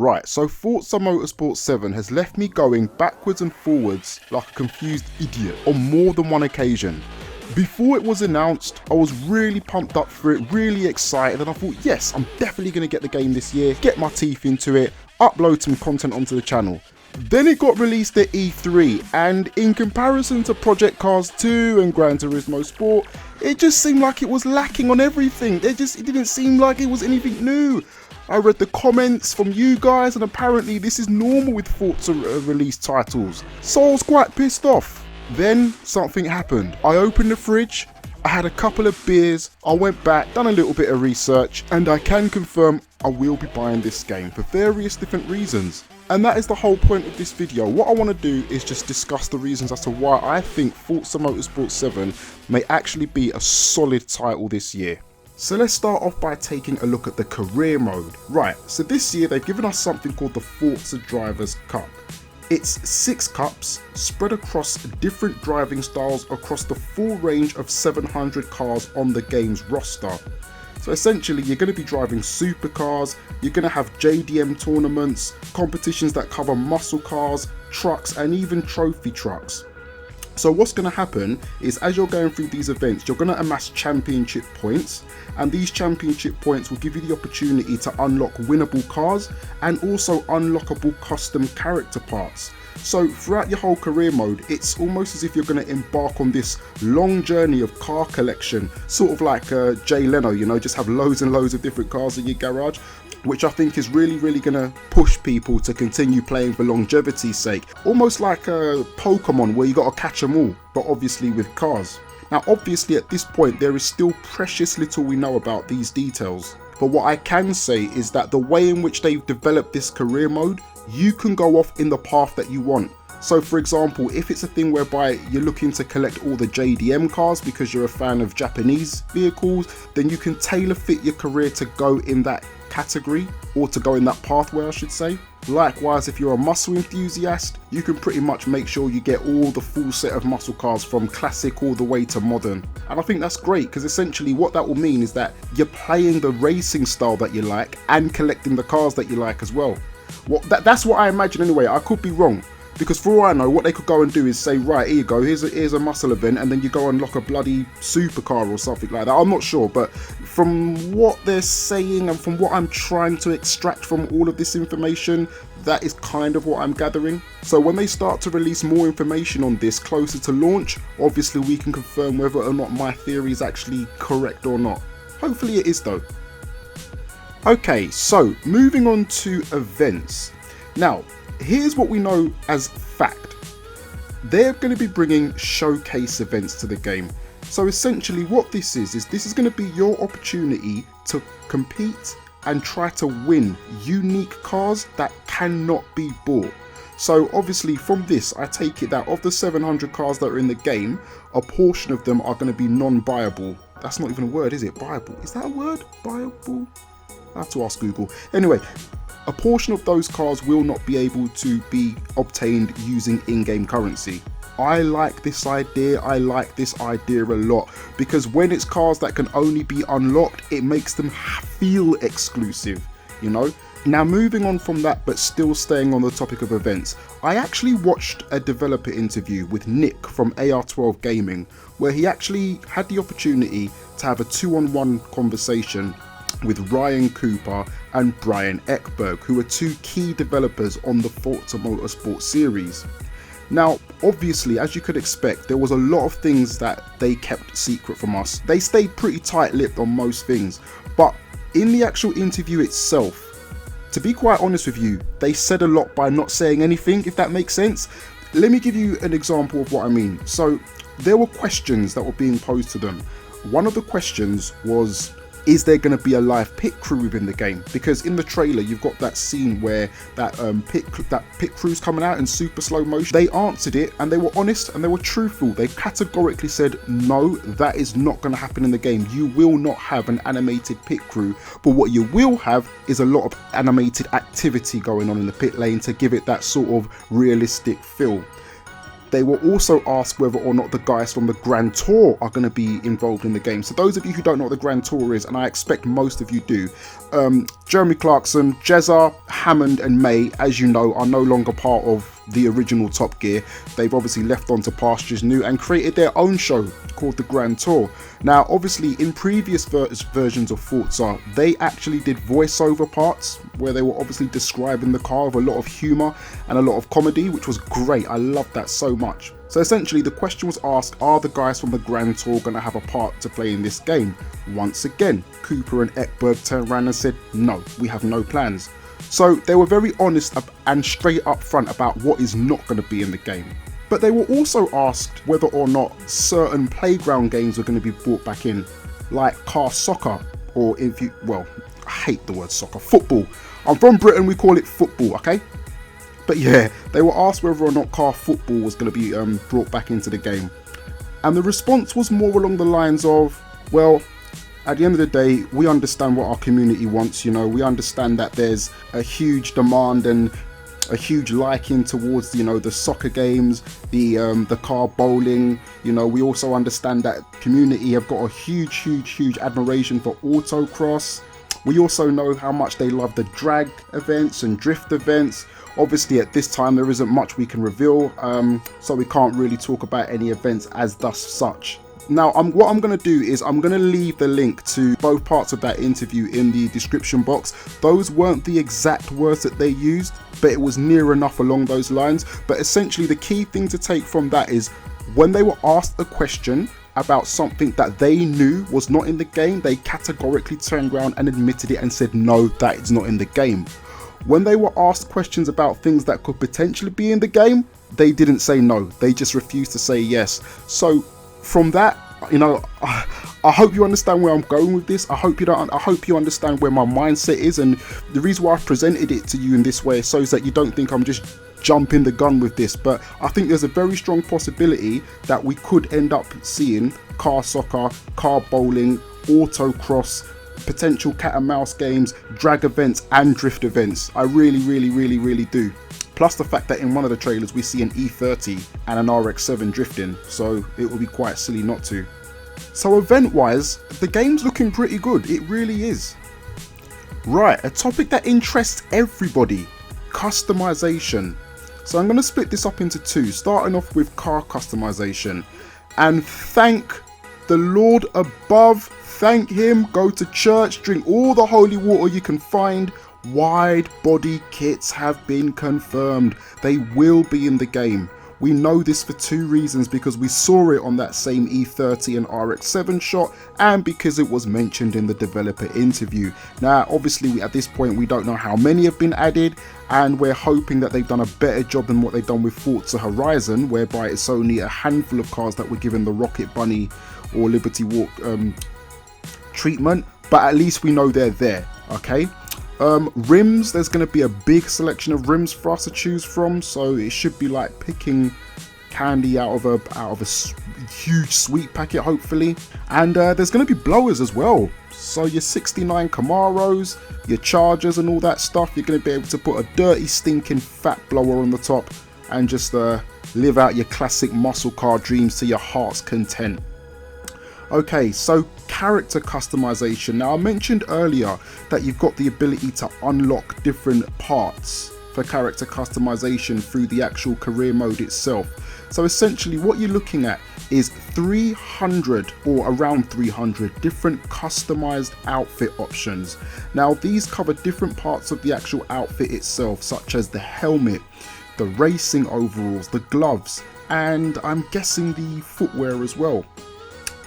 Right, so Forza Motorsport 7 has left me going backwards and forwards like a confused idiot on more than one occasion. Before it was announced, I was really pumped up for it, really excited, and I thought, yes, I'm definitely going to get the game this year, get my teeth into it, upload some content onto the channel. Then it got released at E3, and in comparison to Project Cars 2 and Gran Turismo Sport, it just seemed like it was lacking on everything. It didn't seem like it was anything new. I read the comments from you guys, and apparently this is normal with Forza release titles, so I was quite pissed off. Then something happened. I opened the fridge, I had a couple of beers, I went back, done a little bit of research, and I can confirm I will be buying this game for various different reasons. And that is the whole point of this video. What I want to do is just discuss the reasons as to why I think Forza Motorsport 7 may actually be a solid title this year. So let's start off by taking a look at the career mode. Right, so this year they've given us something called the Forza Drivers' Cup. It's 6 cups spread across different driving styles across the full range of 700 cars on the game's roster. So essentially you're going to be driving supercars, you're going to have JDM tournaments, competitions that cover muscle cars, trucks and even trophy trucks. So what's going to happen is as you're going through these events, you're going to amass championship points, and these championship points will give you the opportunity to unlock winnable cars and also unlockable custom character parts. So throughout your whole career mode, it's almost as if you're going to embark on this long journey of car collection, sort of like Jay Leno, you know, just have loads and loads of different cars in your garage, which I think is really going to push people to continue playing for longevity's sake. Almost like a Pokemon where you got to catch them all, but obviously with cars. Now obviously at this point there is still precious little we know about these details, but what I can say is that the way in which they've developed this career mode, you can go off in the path that you want. So for example, if it's a thing whereby you're looking to collect all the JDM cars because you're a fan of Japanese vehicles, then you can tailor fit your career to go in that category, or to go in that pathway I should say. Likewise, if you're a muscle enthusiast, you can pretty much make sure you get all the full set of muscle cars from classic all the way to modern. And I think that's great because essentially what that will mean is that you're playing the racing style that you like and collecting the cars that you like as well. That's what I imagine anyway. I could be wrong, because for all I know, what they could go and do is say, right, here you go, here's a muscle event, and then you go and unlock a bloody supercar or something like that. I'm not sure, but from what they're saying and from what I'm trying to extract from all of this information, that is kind of what I'm gathering. So when they start to release more information on this closer to launch, obviously we can confirm whether or not my theory is actually correct or not. Hopefully it is though. Okay, so moving on to events. Now, here's what we know as fact. They're going to be bringing showcase events to the game. So essentially what this is going to be your opportunity to compete and try to win unique cars that cannot be bought. So obviously from this, I take it that of the 700 cars that are in the game, a portion of them are going to be non-buyable. That's not even a word, is it? Buyable. Is that a word? Buyable? I have to ask Google. Anyway, a portion of those cars will not be able to be obtained using in-game currency. I like this idea. I like this idea a lot, because when it's cars that can only be unlocked, it makes them feel exclusive, you know? Now moving on from that, but still staying on the topic of events, I actually watched a developer interview with Nick from AR12 Gaming, where he actually had the opportunity to have a 2-on-1 conversation with Ryan Cooper and Brian Ekberg, who are 2 key developers on the Forza Motorsport series. Now, obviously, as you could expect, there was a lot of things that they kept secret from us. They stayed pretty tight-lipped on most things, but in the actual interview itself, to be quite honest with you, they said a lot by not saying anything, if that makes sense. Let me give you an example of what I mean. So, there were questions that were being posed to them. One of the questions was, is there going to be a live pit crew within the game? Because in the trailer you've got that scene where that pit crew's coming out in super slow motion. They answered it and they were honest and they were truthful. They categorically said no, that is not going to happen in the game. You will not have an animated pit crew, but what you will have is a lot of animated activity going on in the pit lane to give it that sort of realistic feel. They were also asked whether or not the guys from the Grand Tour are going to be involved in the game. So those of you who don't know what the Grand Tour is, and I expect most of you do, Jeremy Clarkson, Jezza, Hammond and May, as you know, are no longer part of the original Top Gear. They've obviously left onto pastures new and created their own show called the Grand Tour. Now obviously in previous versions of Forza, they actually did voiceover parts where they were obviously describing the car with a lot of humour and a lot of comedy, which was great. I loved that so much. So essentially the question was asked, are the guys from the Grand Tour going to have a part to play in this game? Once again, Cooper and Ekberg turned around and said, no, we have no plans. So they were very honest and straight up front about what is not going to be in the game. But they were also asked whether or not certain playground games were going to be brought back in, like car soccer, or I hate the word soccer, football. I'm from Britain, we call it football, okay? But yeah, they were asked whether or not car football was going to be brought back into the game. And the response was more along the lines of, well, at the end of the day, we understand what our community wants, you know, we understand that there's a huge demand and a huge liking towards, you know, the soccer games, the car bowling, you know, we also understand that community have got a huge admiration for autocross. We also know how much they love the drag events and drift events. Obviously at this time there isn't much we can reveal, so we can't really talk about any events as thus such. Now what I'm going to do is I'm going to leave the link to both parts of that interview in the description box. Those weren't the exact words that they used, but it was near enough along those lines. But essentially the key thing to take from that is when they were asked a question about something that they knew was not in the game, they categorically turned around and admitted it and said, no, that is not in the game. When they were asked questions about things that could potentially be in the game, they didn't say no, they just refused to say yes. So from that, you know, I hope you understand where I'm going with this. I hope you understand where my mindset is, and the reason why I've presented it to you in this way is so that you don't think I'm just jumping the gun with this. But I think there's a very strong possibility that we could end up seeing car soccer, car bowling, autocross, potential cat and mouse games, drag events and drift events. I really do. Plus the fact that in one of the trailers we see an E30 and an RX-7 drifting, so it would be quite silly not to. So event wise, the game's looking pretty good, it really is. Right, a topic that interests everybody, customization. So I'm going to split this up into two, starting off with car customization. And thank the Lord above, thank him, go to church, drink all the holy water you can find. Wide body kits have been confirmed. They will be in the game. We know this for two reasons, because we saw it on that same E30 and RX-7 shot, and because it was mentioned in the developer interview. Now obviously at this point we don't know how many have been added, and we're hoping that they've done a better job than what they've done with Forza Horizon, whereby it's only a handful of cars that were given the Rocket Bunny or Liberty Walk treatment, but at least we know they're there, okay? Rims, there's going to be a big selection of rims for us to choose from, so it should be like picking candy out of a huge sweet packet, hopefully. And there's going to be blowers as well, so your 69 Camaros, your Chargers and all that stuff, you're going to be able to put a dirty stinking fat blower on the top and just live out your classic muscle car dreams to your heart's content. Okay, so character customization. Now I mentioned earlier that you've got the ability to unlock different parts for character customization through the actual career mode itself. So essentially what you're looking at is 300 or around 300 different customized outfit options. Now these cover different parts of the actual outfit itself, such as the helmet, the racing overalls, the gloves, and I'm guessing the footwear as well.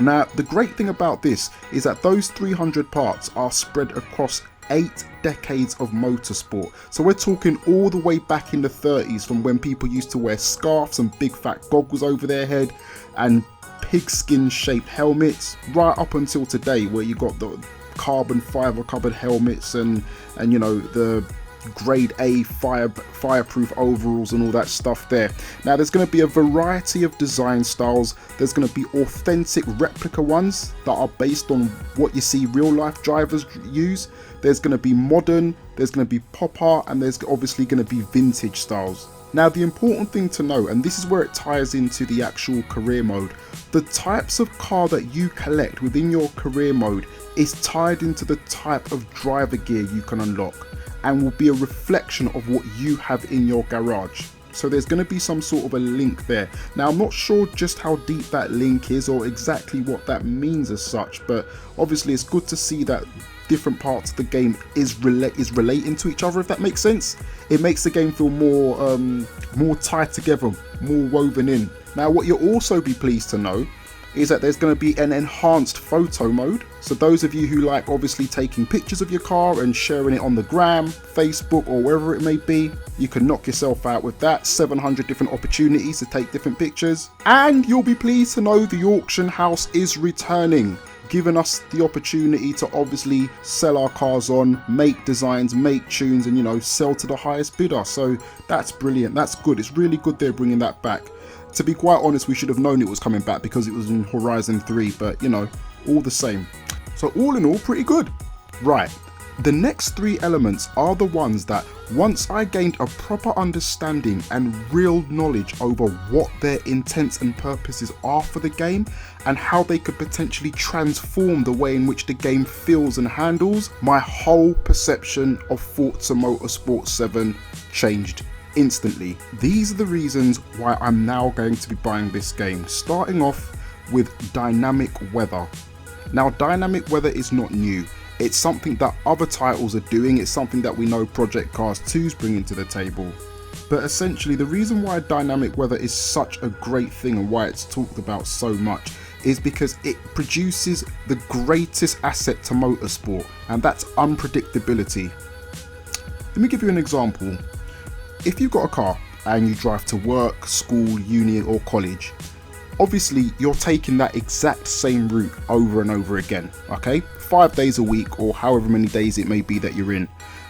Now the great thing about this is that those 300 parts are spread across 8 decades of motorsport. So we're talking all the way back in the 30s, from when people used to wear scarves and big fat goggles over their head and pigskin shaped helmets, right up until today, where you got the carbon fiber covered helmets and you know, the grade A fireproof overalls and all that stuff there. Now there's going to be a variety of design styles. There's going to be authentic replica ones that are based on what you see real life drivers use. There's going to be modern, there's going to be pop art, and there's obviously going to be vintage styles. Now the important thing to know, and this is where it ties into the actual career mode, the types of car that you collect within your career mode is tied into the type of driver gear you can unlock and will be a reflection of what you have in your garage. So there's going to be some sort of a link there. Now I'm not sure just how deep that link is or exactly what that means as such, but obviously it's good to see that different parts of the game is relating to each other, if that makes sense. It makes the game feel more tied together, more woven in. Now what you'll also be pleased to know is that there's going to be an enhanced photo mode. So those of you who like obviously taking pictures of your car and sharing it on the gram, Facebook, or wherever it may be, you can knock yourself out with that. 700 different opportunities to take different pictures. And you'll be pleased to know the auction house is returning, giving us the opportunity to obviously sell our cars on, make designs, make tunes, and, you know, sell to the highest bidder. So that's brilliant. That's good. It's really good they're bringing that back. To be quite honest, we should have known it was coming back because it was in Horizon 3, but you know, all the same. So all in all, pretty good. Right, the next three elements are the ones that once I gained a proper understanding and real knowledge over what their intents and purposes are for the game and how they could potentially transform the way in which the game feels and handles, my whole perception of Forza Motorsport 7 changed instantly. These are the reasons why I'm now going to be buying this game, starting off with dynamic weather. Now dynamic weather is not new, it's something that other titles are doing, it's something that we know Project Cars 2 is bringing to the table. But essentially the reason why dynamic weather is such a great thing and why it's talked about so much is because it produces the greatest asset to motorsport, and that's unpredictability. Let me give you an example. If you've got a car and you drive to work, school, uni or college, obviously you're taking that exact same route over and over again, okay? 5 days a week or however many days it may be that you're in.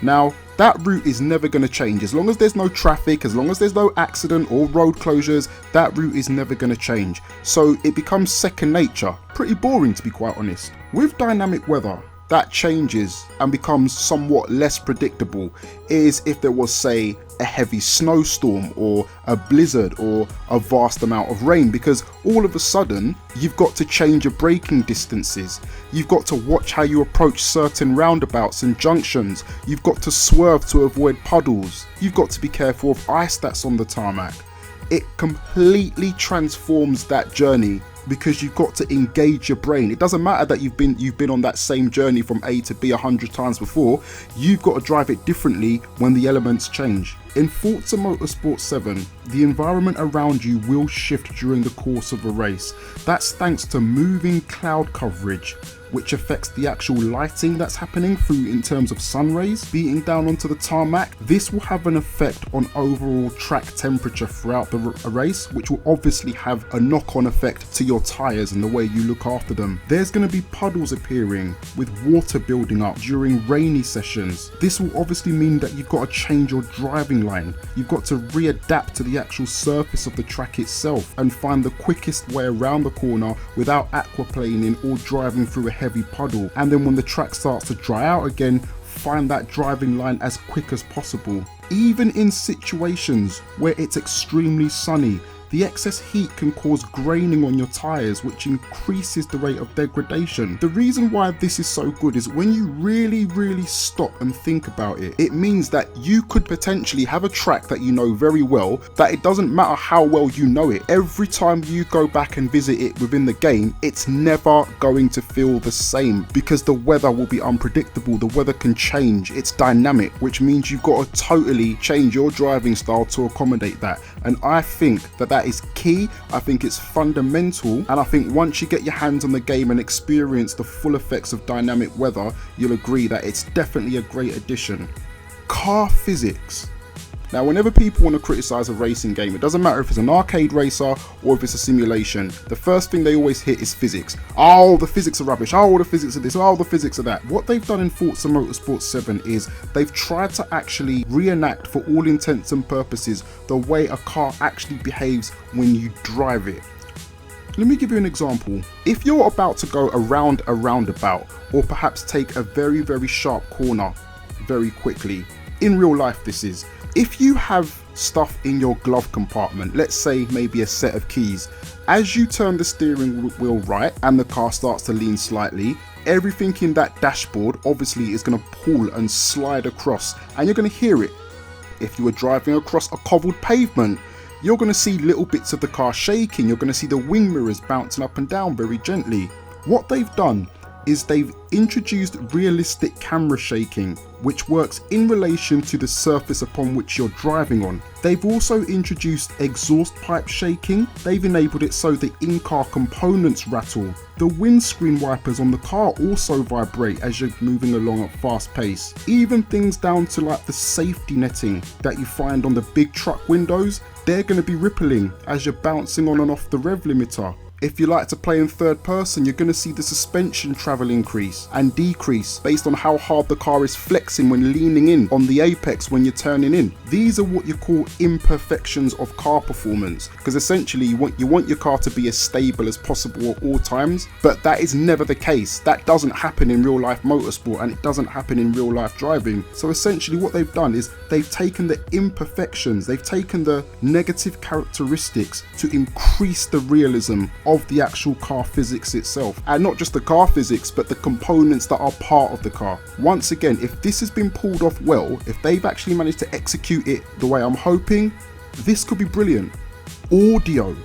Now that route is never going to change. As long as there's no traffic, as long as there's no accident or road closures, that route is never going to change. So it becomes second nature. Pretty boring, to be quite honest. With dynamic weather, that changes and becomes somewhat less predictable is if there was, say, a heavy snowstorm or a blizzard or a vast amount of rain, because all of a sudden you've got to change your braking distances, you've got to watch how you approach certain roundabouts and junctions, you've got to swerve to avoid puddles, you've got to be careful of ice that's on the tarmac. It completely transforms that journey because you've got to engage your brain. It doesn't matter that you've been on that same journey from A to B 100 times before. You've got to drive it differently when the elements change. In Forza Motorsport 7, the environment around you will shift during the course of a race. That's thanks to moving cloud coverage, which affects the actual lighting that's happening through in terms of sun rays beating down onto the tarmac. This will have an effect on overall track temperature throughout the race, which will obviously have a knock-on effect to your tyres and the way you look after them. There's going to be puddles appearing with water building up during rainy sessions. This will obviously mean that you've got to change your driving line. You've got to readapt to the actual surface of the track itself and find the quickest way around the corner without aquaplaning or driving through a heavy puddle. And then when the track starts to dry out again, find that driving line as quick as possible. Even in situations where it's extremely sunny, the excess heat can cause graining on your tyres, which increases the rate of degradation. The reason why this is so good is when you really stop and think about it, it means that you could potentially have a track that you know very well, that it doesn't matter how well you know it, every time you go back and visit it within the game, it's never going to feel the same because the weather will be unpredictable, the weather can change, it's dynamic, which means you've got to totally change your driving style to accommodate that. And I think that is key, I think it's fundamental, and I think once you get your hands on the game and experience the full effects of dynamic weather, you'll agree that it's definitely a great addition. Car physics. Now whenever people want to criticize a racing game, it doesn't matter if it's an arcade racer or if it's a simulation, the first thing they always hit is physics. Oh, the physics are rubbish, oh the physics are this, oh the physics are that. What they've done in Forza Motorsport 7 is they've tried to actually reenact, for all intents and purposes, the way a car actually behaves when you drive it. Let me give you an example. If you're about to go around a roundabout or perhaps take a very sharp corner very quickly, in real life this is, if you have stuff in your glove compartment, let's say maybe a set of keys. As you turn the steering wheel right and the car starts to lean slightly, everything in that dashboard obviously is going to pull and slide across, and you're going to hear it. If you were driving across a cobbled pavement, you're going to see little bits of the car shaking. You're going to see the wing mirrors bouncing up and down very gently. What they've done is they've introduced realistic camera shaking, which works in relation to the surface upon which you're driving on. They've also introduced exhaust pipe shaking. They've enabled it so the in-car components rattle. The windscreen wipers on the car also vibrate as you're moving along at fast pace. Even things down to like the safety netting that you find on the big truck windows, they're going to be rippling as you're bouncing on and off the rev limiter. If you like to play in third person, you're going to see the suspension travel increase and decrease based on how hard the car is flexing when leaning in on the apex when you're turning in. These are what you call imperfections of car performance, because essentially you want your car to be as stable as possible at all times, but that is never the case. That doesn't happen in real life motorsport, and it doesn't happen in real life driving. So essentially what they've done is they've taken the imperfections, they've taken the negative characteristics to increase the realism of the actual car physics itself, and not just the car physics but the components that are part of the car. Once again, if this has been pulled off well, if they've actually managed to execute it the way I'm hoping, this could be brilliant. Audio.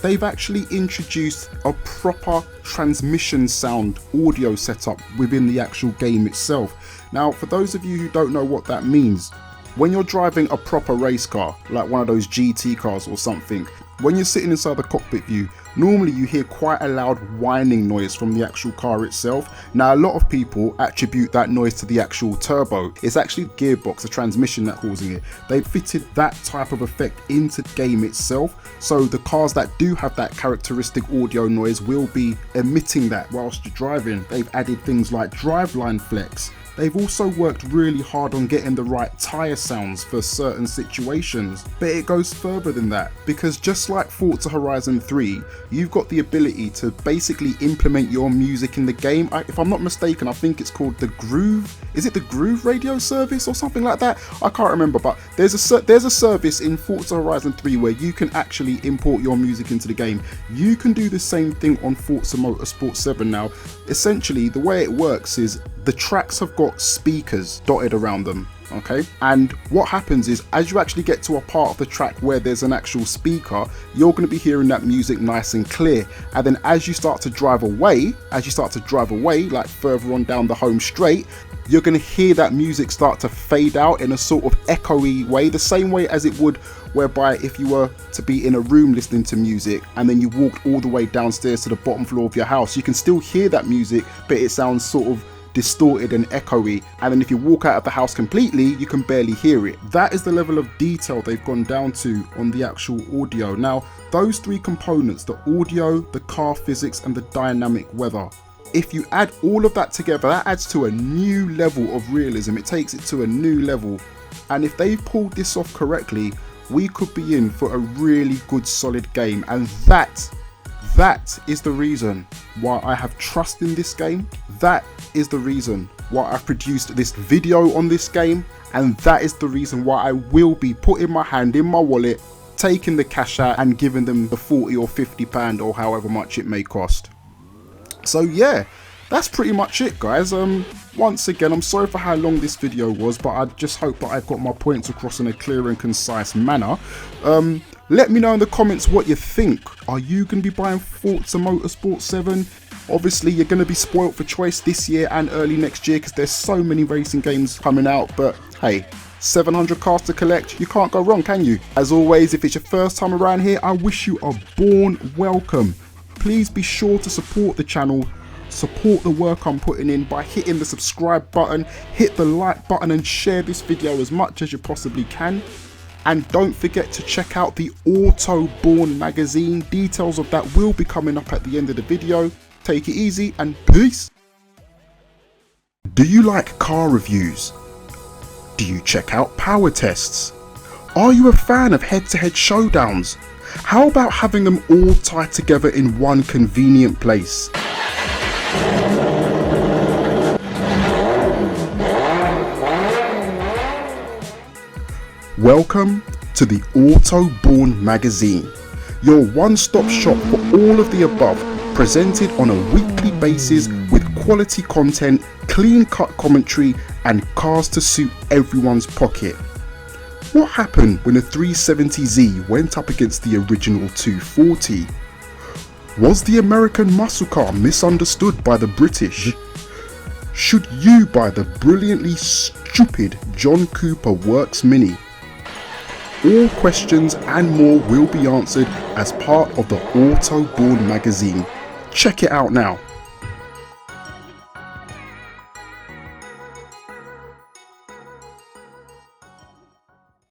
They've actually introduced a proper transmission sound audio setup within the actual game itself. Now, for those of you who don't know what that means, when you're driving a proper race car, like one of those GT cars or something, when you're sitting inside the cockpit view, normally you hear quite a loud whining noise from the actual car itself. Now, a lot of people attribute that noise to the actual turbo. It's actually the gearbox, the transmission that's causing it. They've fitted that type of effect into the game itself, so the cars that do have that characteristic audio noise will be emitting that whilst you're driving. They've added things like driveline flex. They've also worked really hard on getting the right tyre sounds for certain situations, but it goes further than that, because just like Forza Horizon 3, you've got the ability to basically implement your music in the game. If I'm not mistaken, I think it's called the Groove. Is it the Groove radio service or something like that? I can't remember, but there's a service in Forza Horizon 3 where you can actually import your music into the game. You can do the same thing on Forza Motorsport 7 now. Essentially, the way it works is the tracks have got speakers dotted around them, okay? And what happens is, as you actually get to a part of the track where there's an actual speaker, you're going to be hearing that music nice and clear. And then as you start to drive away, like further on down the home straight, you're going to hear that music start to fade out in a sort of echoey way, the same way as it would whereby if you were to be in a room listening to music and then you walked all the way downstairs to the bottom floor of your house, you can still hear that music, but it sounds sort of distorted and echoey, and then if you walk out of the house completely, you can barely hear it. That is the level of detail they've gone down to on the actual audio. Now, those three components, the audio, the car physics, and the dynamic weather, if you add all of that together, that adds to a new level of realism. It takes it to a new level, and if they've pulled this off correctly, we could be in for a really good solid game. And that is the reason why I have trust in this game. That is the reason why I've produced this video on this game, and that is the reason why I will be putting my hand in my wallet, taking the cash out and giving them the 40 or 50 pound or however much it may cost. So yeah, that's pretty much it, guys. Once again, I'm sorry for how long this video was, but I just hope that I got my points across in a clear and concise manner. Let me know in the comments what you think. Are you going to be buying Forza Motorsport 7? Obviously, you're going to be spoilt for choice this year and early next year because there's so many racing games coming out, but hey, 700 cars to collect, you can't go wrong, can you? As always, if it's your first time around here, I wish you a warm welcome. Please be sure to support the channel, support the work I'm putting in by hitting the subscribe button, hit the like button and share this video as much as you possibly can. And don't forget to check out the Auto BOURNE magazine. Details of that will be coming up at the end of the video. Take it easy and peace. Do you like car reviews? Do you check out power tests? Are you a fan of head-to-head showdowns? How about having them all tied together in one convenient place? Welcome to the BOURNE magazine, your one-stop shop for all of the above, presented on a weekly basis with quality content, clean-cut commentary and cars to suit everyone's pocket. What happened when the 370Z went up against the original 240? Was the American muscle car misunderstood by the British? Should you buy the brilliantly stupid John Cooper Works Mini? All questions and more will be answered as part of the BOURNE magazine. Check it out now.